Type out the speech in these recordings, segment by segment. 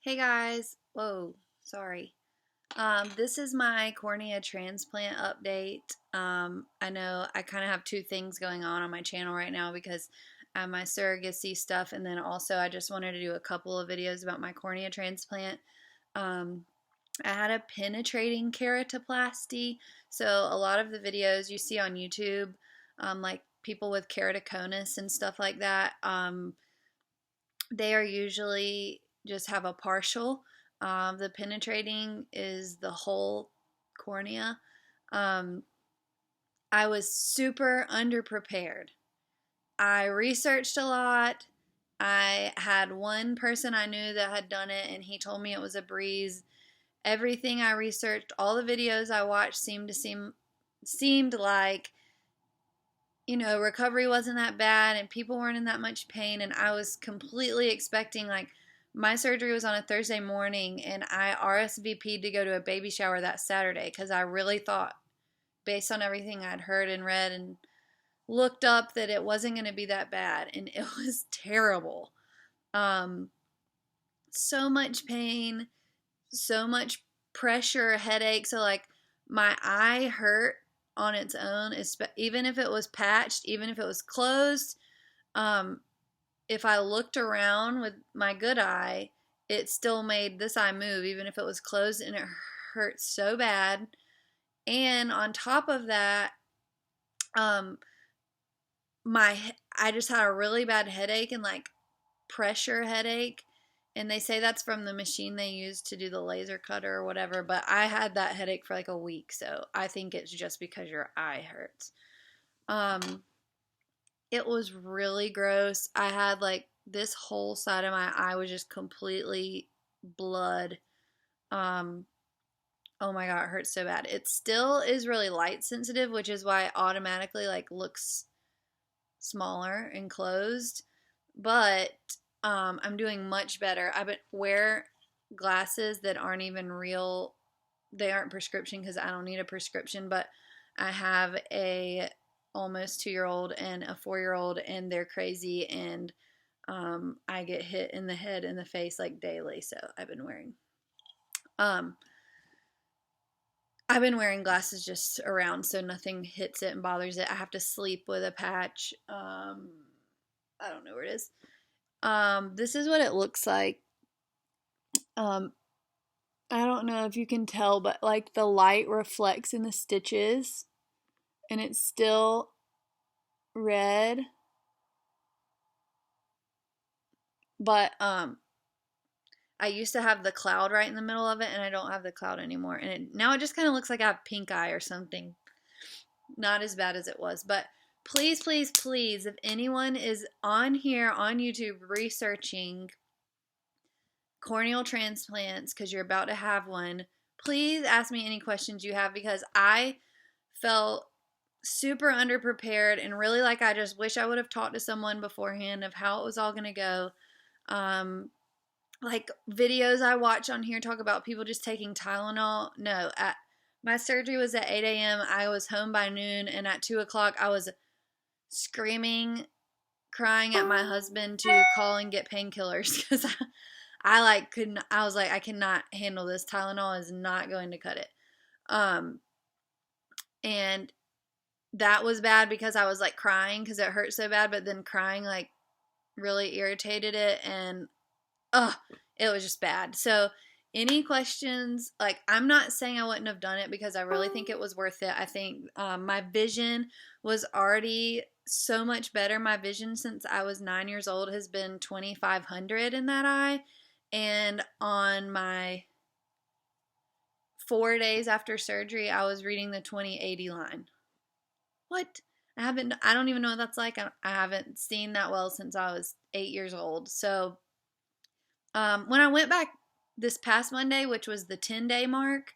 Hey guys, whoa, sorry. This is my cornea transplant update. I know I kind of have two things going on my channel right now because I have my surrogacy stuff, and then also I just wanted to do a couple of videos about my cornea transplant. Um, I had a penetrating keratoplasty, so a lot of the videos you see on YouTube, like people with keratoconus and stuff like that, they are usually just have a partial. The penetrating is the whole cornea. Um, I was super underprepared. I researched a lot. I had one person I knew that had done it, and he told me it was a breeze. Everything I researched, all the videos I watched seemed like recovery wasn't that bad and people weren't in that much pain. And I was completely expecting, like, my surgery was on a Thursday morning and I RSVP'd to go to a baby shower that Saturday because I really thought, based on everything I'd heard and read and looked up, that it wasn't going to be that bad. And it was terrible. Um, so much pain, so much pressure, headache. So, like, my eye hurt on its own, even if it was patched, even if it was closed. Um, if I looked around with my good eye, it still made this eye move, even if it was closed, and it hurt so bad. And on top of that, um, I just had a really bad headache and like pressure headache. And they say that's from the machine they use to do the laser cutter or whatever. But I had that headache for like a week. So I think it's just because your eye hurts. Um, it was really gross. I had like this whole side of my eye was just completely blood. Um, oh my God, it hurts so bad. It still is really light sensitive, which is why it automatically like looks smaller and closed. But I'm doing much better. I wear glasses that aren't even real. They aren't prescription because I don't need a prescription. But I have a almost 2-year old and a 4-year old, and they're crazy. And I get hit in the head and the face like daily. So um, I've been wearing glasses just around so nothing hits it and bothers it. I have to sleep with a patch. I don't know where it is. This is what it looks like. Um, I don't know if you can tell, but like the light reflects in the stitches and it's still red. But I used to have the cloud right in the middle of it, and I don't have the cloud anymore. And now it just kind of looks like I have pink eye or something. Not as bad as it was. But please, please, please, if anyone is on here on YouTube researching corneal transplants because you're about to have one, please ask me any questions you have because I felt super underprepared and really like I just wish I would have talked to someone beforehand of how it was all going to go. Like videos I watch on here talk about people just taking Tylenol. No, my surgery was at 8 a.m. I was home by noon, and at 2 o'clock I was screaming, crying at my husband to call and get painkillers because I like couldn't. I was like, I cannot handle this. Tylenol is not going to cut it. Um, and that was bad because I was like crying because it hurt so bad, but then crying like really irritated it, and it was just bad. So any questions, like, I'm not saying I wouldn't have done it because I really think it was worth it. I think my vision was already so much better. My vision since I was 9 years old has been 2500 in that eye. And on my 4 days after surgery, I was reading the 2080 line. What? I don't even know what that's like. I haven't seen that well since I was 8 years old. So when I went back this past Monday, which was the 10-day mark,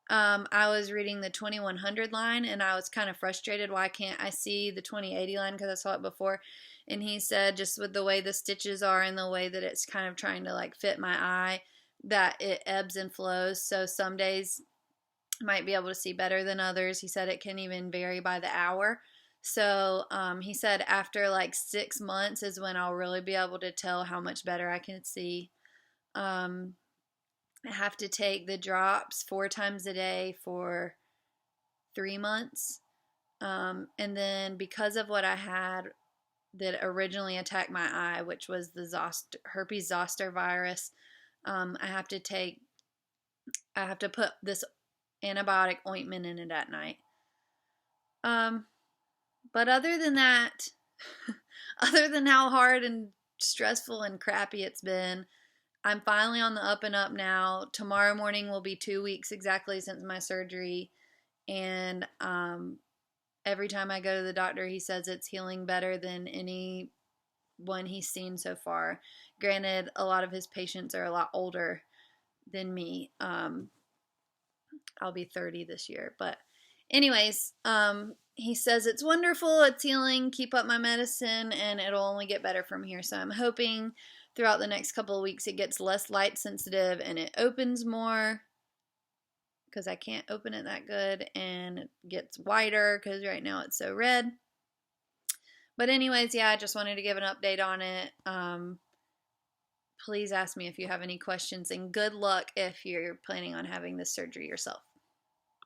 I was reading the 2100 line, and I was kind of frustrated. Why can't I see the 2080 line? Because I saw it before. And he said just with the way the stitches are and the way that it's kind of trying to like fit my eye, that it ebbs and flows. So some days I might be able to see better than others. He said it can even vary by the hour. So he said after like 6 months is when I'll really be able to tell how much better I can see. Um, I have to take the drops 4 times a day for 3 months. And then because of what I had that originally attacked my eye, which was the herpes zoster virus, I have to put this antibiotic ointment in it at night. But other than that, other than how hard and stressful and crappy it's been, I'm finally on the up and up now. Tomorrow morning will be 2 weeks exactly since my surgery. And every time I go to the doctor, he says it's healing better than any one he's seen so far. Granted, a lot of his patients are a lot older than me. I'll be 30 this year. But anyways, he says it's wonderful, it's healing, keep up my medicine, and it'll only get better from here. So I'm hoping throughout the next couple of weeks it gets less light sensitive and it opens more, because I can't open it that good, and it gets wider because right now it's so red. But anyways, yeah, I just wanted to give an update on it. Please ask me if you have any questions, and good luck if you're planning on having this surgery yourself.